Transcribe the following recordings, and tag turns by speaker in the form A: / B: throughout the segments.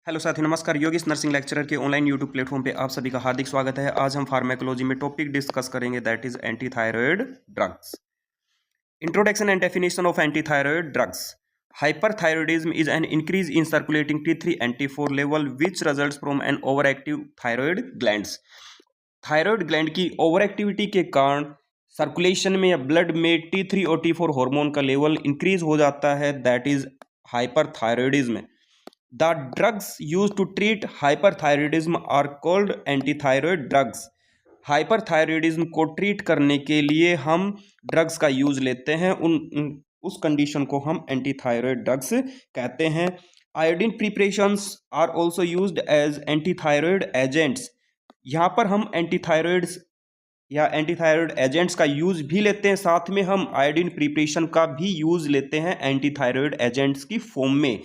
A: Hello साथी, नमस्कार। Yogesh nursing lecturer के ऑनलाइन यूट्यूब प्लेटफॉर्म पे आप सभी का हार्दिक स्वागत है। आज हम फार्मेकोलॉजी में टॉपिक डिस्कस करेंगे, that is anti thyroid drugs. Introduction and definition of anti thyroid drugs. Hyperthyroidism is an increase in circulating T3 and T4 level which results from an overactive thyroid glands। Thyroid gland की over activity के कारण circulation में या blood में T3 और T4 hormone का level increase हो जाता है, that is hyperthyroidism. The drugs used to treat hyperthyroidism are called antithyroid drugs। Hyperthyroidism को ट्रीट करने के लिए हम ड्रग्स का यूज लेते हैं, उस कंडीशन को हम एंटीथायरॉयड ड्रग्स कहते हैं। Iodine preparations are also used as antithyroid agents. यहाँ पर हम एंटीथायरॉयड्स या एंटीथायरॉयड एजेंट्स का यूज भी लेते हैं, साथ में हम आयोडीन प्रिपरेशन का भी यूज लेते हैं एंटीथायरॉयड एजेंट्स की फॉर्म में।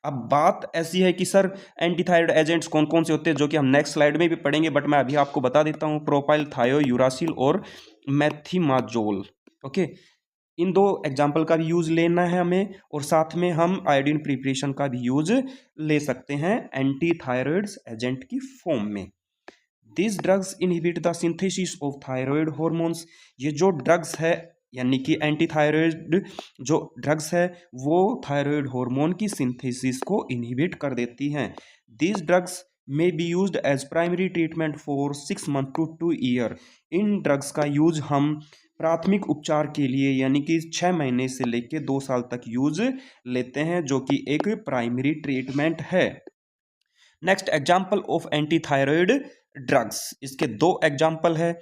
A: अब बात ऐसी है कि सर एंटीथायराइड एजेंट्स कौन कौन से होते हैं, जो कि हम नेक्स्ट स्लाइड में भी पढ़ेंगे, बट मैं अभी आपको बता देता हूँ। प्रोपाइल थायोयूरासिल और मेथिमाजोल। ओके, इन दो एग्जाम्पल का भी यूज लेना है हमें, और साथ में हम आयोडीन प्रिपरेशन का भी यूज ले सकते हैं एंटीथायराइड एजेंट की फॉर्म में। This drugs inhibit the synthesis of thyroid hormones. ये जो ड्रग्स है यानी कि एंटीथायराइड जो ड्रग्स है वो थायराइड हार्मोन की सिंथेसिस को इनहिबिट कर देती हैं। दिस ड्रग्स में be used as primary treatment for 6 month to 2 year. इन ड्रग्स का यूज हम प्राथमिक उपचार के लिए यानी कि 6 महीने से लेकर 2 साल तक यूज लेते हैं, जो कि एक प्राइमरी ट्रीटमेंट है। Next example of antithyroid drugs, इसके दो एग्जाम्पल है।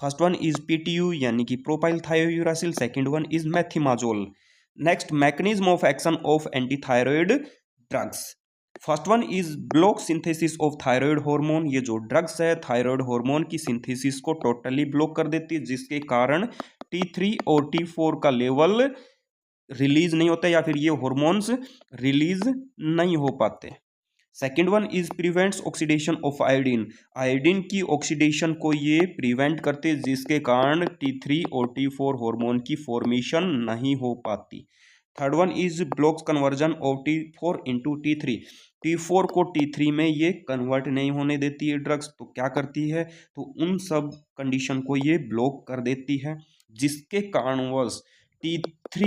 A: फर्स्ट वन इज पीटीयू यानी कि propylthiouracil, second one is methimazole. Next mechanism of action of antithyroid drugs. First one is block synthesis of thyroid hormone. ये जो drugs है thyroid hormone की synthesis को टोटली ब्लॉक कर देती है, जिसके कारण T3 और T4 का लेवल रिलीज नहीं होता या फिर ये हॉर्मोन्स रिलीज नहीं हो पाते। Second one is prevents oxidation of iodine. Iodine की ऑक्सीडेशन को ये प्रिवेंट करते, जिसके कारण T3 और T4 हार्मोन की फॉर्मेशन नहीं हो पाती। Third one is blocks conversion of T4 into T3। T4 को T3 में ये कन्वर्ट नहीं होने देती है ड्रग्स, तो क्या करती है, तो उन सब कंडीशन को ये ब्लॉक कर देती है, जिसके कारणवश T3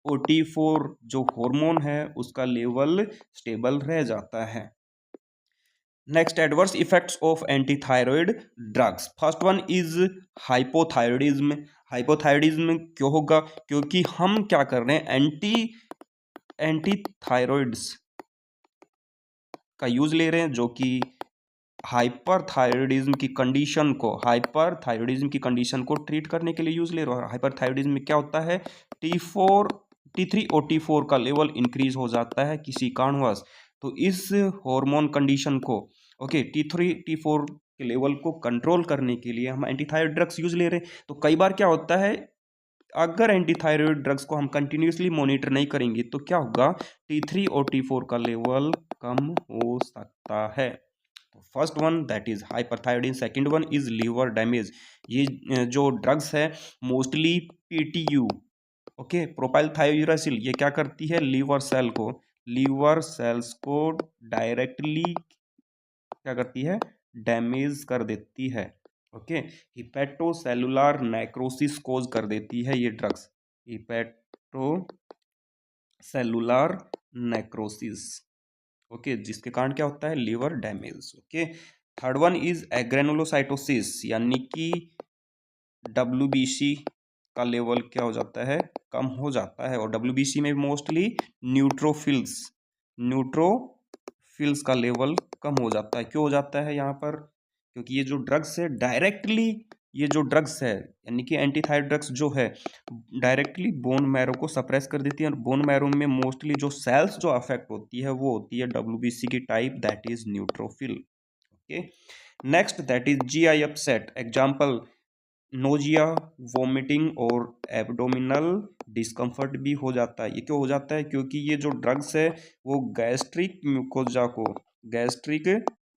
A: और T4 जो हार्मोन है उसका लेवल स्टेबल रह जाता है। Next adverse effects of antithyroid drugs. First one is hypothyroidism. Hypothyroidism क्यों होगा, क्योंकि हम क्या कर रहे हैं, एंटीथायरॉइड्स का यूज ले रहे हैं, जो कि हाइपरथायरॉयडिज्म की कंडीशन को ट्रीट करने के लिए यूज ले रहे हो। हाइपरथायरॉयडिज्म में क्या होता है, T3 और T4 का लेवल इंक्रीज हो जाता है किसी कारणवश, तो इस हार्मोन कंडीशन को T3 T4 के लेवल को कंट्रोल करने के लिए हम एंटीथायराइड ड्रग्स यूज ले रहे हैं। तो कई बार क्या होता है, अगर एंटीथायराइड ड्रग्स को हम कंटिन्यूसली मॉनिटर नहीं करेंगे तो क्या होगा, T3 और T4 का लेवल कम हो सकता है। First one that is hyperthyroidism, second one is liver damage. ये जो ड्रग्स है मोस्टली पीटीयू प्रोपाइल थायोयूरासिल, ये क्या करती है, लीवर सेल्स को डायरेक्टली क्या करती है, डैमेज कर देती है। हिपेटोसेलुलर नेक्रोसिस कोज कर देती है ये ड्रग्स, हिपेटोसेलुलर नेक्रोसिस, जिसके कारण क्या होता है, liver damage. Third one is agranulocytosis, यानी कि WBC का लेवल क्या हो जाता है, कम हो जाता है, और WBC में मोस्टली न्यूट्रोफिल्स का लेवल कम हो जाता है। क्यों हो जाता है यहाँ पर, क्योंकि ये जो ड्रग्स है डायरेक्टली, ये जो ड्रग्स है यानी कि एंटीथायराइड ड्रग्स जो है डायरेक्टली बोन मैरो को सप्रेस कर देती है, और बोन मैरो में मोस्टली जो सेल्स जो अफेक्ट होती है वो होती है WBC की type, that is neutrophil. Next that is GI upset. Example nausea, vomiting और एब्डोमिनल डिस्कम्फर्ट भी हो जाता है। ये क्यों हो जाता है, क्योंकि ये जो ड्रग्स है वो गैस्ट्रिक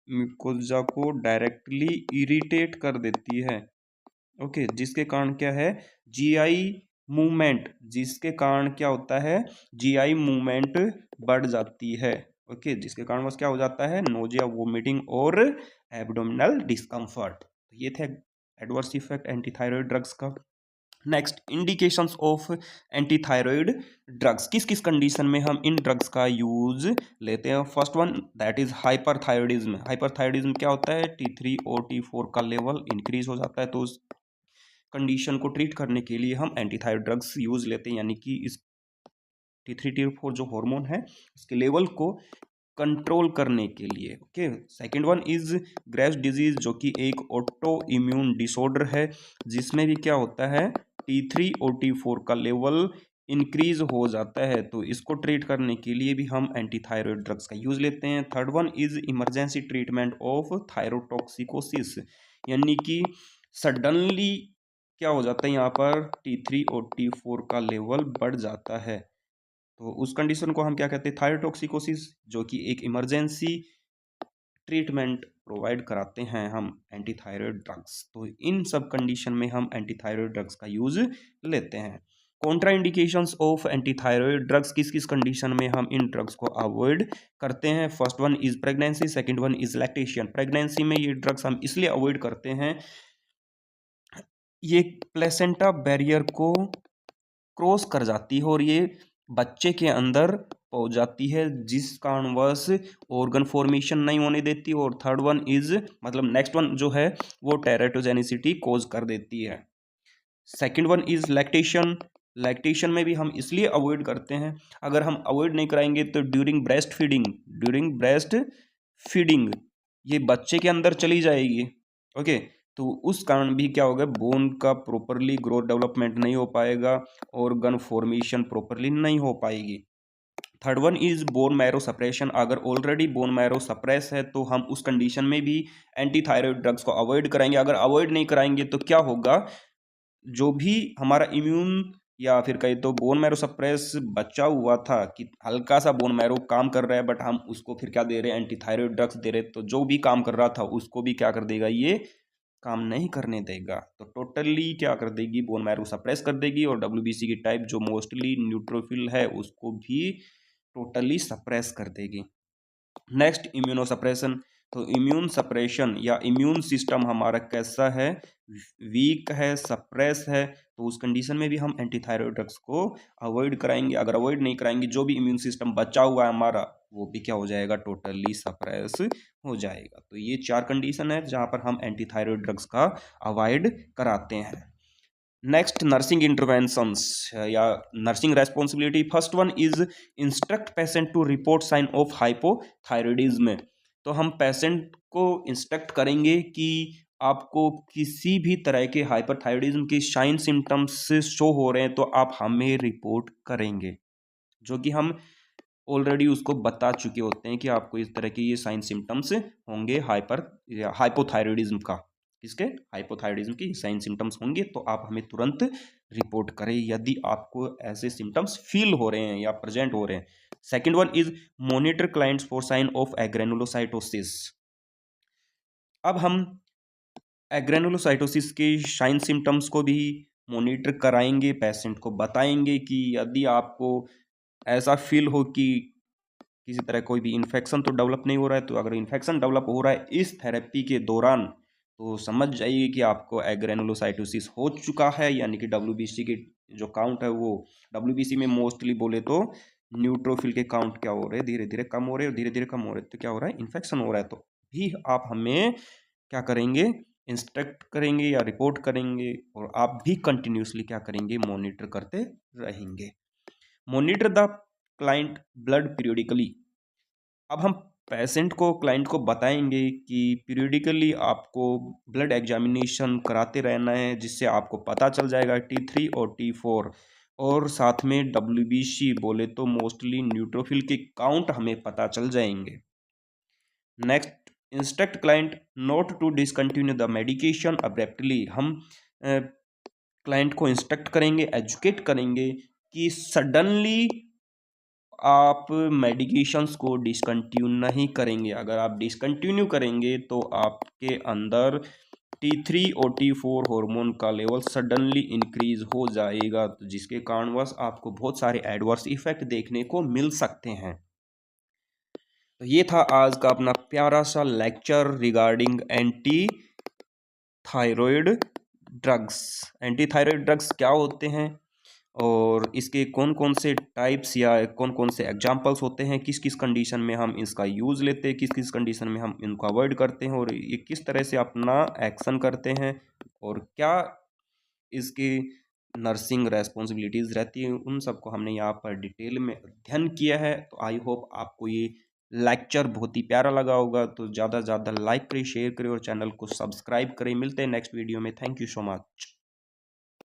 A: म्यूकोजा को डायरेक्टली इरिटेट कर देती है। जिसके कारण क्या है, GI मूवमेंट, जिसके कारण क्या होता है, GI मूवमेंट बढ़ जाती है। ओके, जिसके कारणवश क्या हो जाता है, नोजिया, वोमिटिंग और एब्डोमिनल डिस्कम्फर्ट। ये थे एडवर्स इफेक्ट एंटीथायराइड ड्रग्स का। Next, indications of antithyroid drugs, किस किस कंडीशन में हम इन ड्रग्स का यूज लेते हैं। First one that is hyperthyroidism. Hyperthyroidism क्या होता है, T3 और T4 का लेवल इंक्रीज हो जाता है, तो उस कंडीशन को ट्रीट करने के लिए हम एंटीथायराइड ड्रग्स यूज लेते हैं, यानी कि इस T3 T4 जो हार्मोन है इसके लेवल को कंट्रोल करने के लिए। Okay, second one is Graves disease, जो कि एक ऑटो इम्यून डिसऑर्डर है, जिसमें भी क्या होता है, T3 और T4 का लेवल इंक्रीज हो जाता है, तो इसको ट्रीट करने के लिए भी हम एंटीथायराइड ड्रग्स का यूज लेते हैं। Third one is emergency treatment of thyrotoxicosis, यानी कि सडनली क्या हो जाता है, यहाँ पर T3 और T4 का लेवल बढ़ जाता है, तो उस कंडीशन को हम क्या कहते हैं, थायरोटॉक्सिकोसिस, जो कि एक इमरजेंसी ट्रीटमेंट प्रोवाइड कराते हैं हम एंटीथायराइड ड्रग्स। तो इन सब कंडीशन में हम एंटीथायराइड ड्रग्स का यूज लेते हैं। Contra indications of antithyroid drugs, किस किस कंडीशन में हम इन ड्रग्स को अवॉइड करते हैं। First one is pregnancy, second one is lactation. Pregnancy में ये ड्रग्स हम इसलिए अवॉइड करते हैं, ये प्लेसेंटा बैरियर को क्रॉस कर जाती है और ये बच्चे के अंदर पहुंच जाती है, जिस कारणवश ऑर्गन फॉर्मेशन नहीं होने देती। और थर्ड वन इज मतलब नेक्स्ट वन जो है वो टेरेटोजेनिसिटी कोज कर देती है। Second one is lactation. Lactation में भी हम इसलिए अवॉइड करते हैं, अगर हम अवॉइड नहीं कराएंगे तो ड्यूरिंग ब्रेस्ट फीडिंग ये बच्चे के अंदर चली जाएगी। ओके, तो उस कारण भी क्या होगा, बोन का प्रॉपरली ग्रोथ डेवलपमेंट नहीं हो पाएगा, ऑर्गन फॉर्मेशन प्रॉपरली नहीं हो पाएगी। Third one is bone marrow suppression. अगर ऑलरेडी बोन मैरो सप्रेस है तो हम उस कंडीशन में भी एंटीथायराइड ड्रग्स को अवॉइड कराएंगे। अगर अवॉइड नहीं कराएंगे तो क्या होगा, जो भी हमारा इम्यून या फिर कहे तो बोन मैरो सप्रेस बचा हुआ था कि हल्का सा बोन मैरो काम कर रहा है, बट हम उसको फिर क्या दे रहे हैं, एंटीथायराइड ड्रग्स दे रहे हैं, तो जो भी काम कर रहा था उसको भी क्या कर देगा, ये काम नहीं करने देगा, तो टोटली क्या कर देगी, बोन मैरो सप्रेस कर देगी। और WBC की टाइप जो मोस्टली न्यूट्रोफिल है उसको भी टोटली सप्रेस कर देगी। Next, immuno suppression. तो इम्यून सप्रेशन या इम्यून सिस्टम हमारा कैसा है, वीक है, सप्रेस है, तो उस कंडीशन में भी हम एंटीथायराइड ड्रग्स को अवॉइड कराएंगे। अगर अवॉइड नहीं कराएंगे, जो भी इम्यून सिस्टम बचा हुआ है हमारा वो भी क्या हो जाएगा, टोटली सप्रेस हो जाएगा। तो ये चार कंडीशन है जहां पर हम एंटीथायराइड ड्रग्स का अवॉइड कराते हैं। नेक्स्ट, नर्सिंग इंटरवेंशंस या nursing responsibility. First one is instruct patient to report sign of hypothyroidism. तो हम पेशेंट को इंस्ट्रक्ट करेंगे कि आपको किसी भी तरह के हाइपरथायरॉयडिज्म के साइन सिम्टम्स शो हो रहे हैं तो आप हमें रिपोर्ट करेंगे, जो कि हम ऑलरेडी उसको बता चुके होते हैं कि आपको इस तरह के ये साइन सिम्टम्स होंगे हाइपोथायरॉयडिज्म का, किसके, हाइपोथायरॉयडिज्म के साइन सिम्टम्स होंगे, तो आप हमें तुरंत रिपोर्ट करें यदि आपको ऐसे सिम्टम्स फील हो रहे हैं या प्रेजेंट हो रहे हैं। Second one is monitor clients for sign of agranulocytosis. अब हम एग्रेनुलोसाइटोसिस के साइन सिम्टम्स को भी मॉनिटर कराएंगे, पेशेंट को बताएंगे कि यदि आपको ऐसा फील हो कि किसी तरह कोई भी इन्फेक्शन तो डेवलप नहीं हो रहा है, तो अगर इन्फेक्शन डेवलप हो रहा है इस थेरेपी के दौरान तो समझ जाइए कि आपको एग्रेनुलोसाइटोसिस हो चुका है, यानी कि WBC की जो काउंट है वो, WBC में मोस्टली बोले तो न्यूट्रोफिल के काउंट क्या हो रहे हैं, धीरे धीरे कम हो रहे हैं, धीरे धीरे कम हो रहे हैं, तो क्या हो रहा है, इन्फेक्शन हो रहा है। तो भी आप हमें क्या करेंगे, इंस्ट्रक्ट करेंगे या रिपोर्ट करेंगे, और आप भी कंटिन्यूसली क्या करेंगे, मॉनिटर करते रहेंगे। Monitor the client blood periodically. अब हम पेशेंट को, क्लाइंट को बताएंगे कि पीरियडिकली आपको ब्लड एग्जामिनेशन कराते रहना है, जिससे आपको पता चल जाएगा T3 और T4, और साथ में WBC बोले तो मोस्टली न्यूट्रोफिल के काउंट हमें पता चल जाएंगे। Next, instruct client not to discontinue the medication abruptly. हम क्लाइंट को इंस्ट्रक्ट करेंगे, एजुकेट करेंगे कि सडनली आप मेडिकेशंस को डिसकंटिन्यू नहीं करेंगे। अगर आप डिसकंटिन्यू करेंगे तो आपके अंदर T3 और T4 हार्मोन का लेवल सडनली इंक्रीज हो जाएगा, तो जिसके कारणवश आपको बहुत सारे एडवर्स इफेक्ट देखने को मिल सकते हैं। तो ये था आज का अपना प्यारा सा lecture regarding anti thyroid drugs. Anti thyroid drugs क्या होते हैं और इसके कौन कौन से टाइप्स या कौन कौन से एग्जांपल्स होते हैं, किस किस कंडीशन में हम इसका यूज़ लेते हैं, किस किस कंडीशन में हम इनको अवॉइड करते हैं और ये किस तरह से अपना एक्शन करते हैं और क्या इसकी नर्सिंग रेस्पॉन्सिबिलिटीज़ रहती हैं, उन सबको हमने यहाँ पर डिटेल में अध्ययन किया है। तो आई होप आपको ये लेक्चर बहुत ही प्यारा लगा होगा। तो ज़्यादा से ज़्यादा लाइक करें, शेयर करें और चैनल को सब्सक्राइब करें। मिलते हैं नेक्स्ट वीडियो में। Thank you so much.